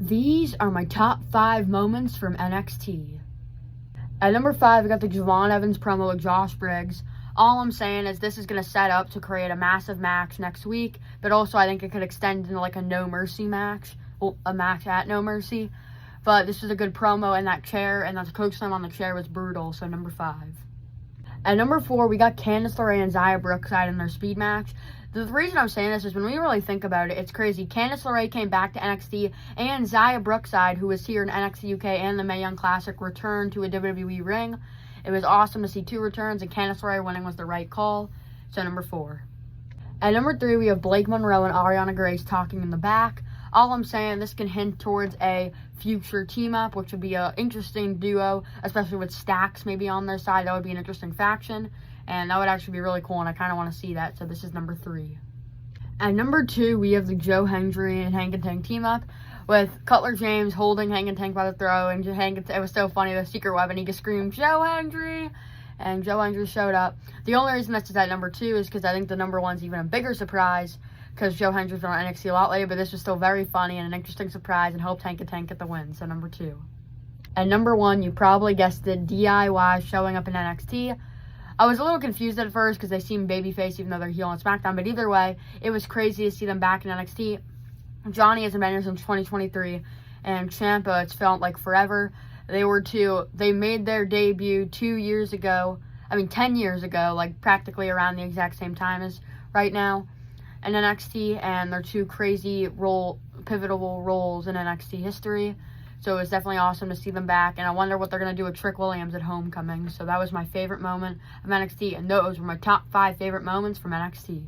These are my top 5 moments from NXT. At number 5, we got the Javon Evans promo with Josh Briggs. All I'm saying is this is going to set up to create a massive match next week, but also I think it could extend into like a No Mercy match, well, a match at No Mercy. But this was a good promo in that chair, and that coach slam on the chair was brutal, so number 5. At number 4, we got Candice LeRae and Xia Brookside in their speed match. The reason I'm saying this is when we really think about it, it's crazy. Candice LeRae came back to NXT, and Xia Brookside, who was here in NXT UK and the Mae Young Classic, returned to a WWE ring. It was awesome to see 2 returns, and Candice LeRae winning was the right call. So number 4. At number 3, we have Blake Monroe and Ariana Grace talking in the back. All I'm saying, this can hint towards a future team-up, which would be an interesting duo, especially with Stax maybe on their side. That would be an interesting faction, and that would actually be really cool, and I kind of want to see that, so this is number 3. At number 2, we have the Joe Hendry and Hank and Tank team-up, with Cutler James holding Hank and Tank by the throat, and it was so funny, the secret weapon, he just screamed, "Joe Hendry!" And Joe Hendry showed up. The only reason this is at number 2 is because I think the number 1's even a bigger surprise, because Joe Hendry's been on NXT a lot later, but this was still very funny and an interesting surprise, and hope Tank and Tank get the win, so number 2. At number 1, you probably guessed it, DIY showing up in NXT. I was a little confused at first because they seem babyface even though they're heel on SmackDown, but either way, it was crazy to see them back in NXT. Johnny hasn't been here since 2023, and Ciampa, it's felt like forever. They made their debut 10 years ago, like practically around the exact same time as right now in NXT, and they're 2 crazy pivotal roles in NXT history. So it was definitely awesome to see them back, and I wonder what they're going to do with Trick Williams at Homecoming. So that was my favorite moment of NXT, and those were my top 5 favorite moments from NXT.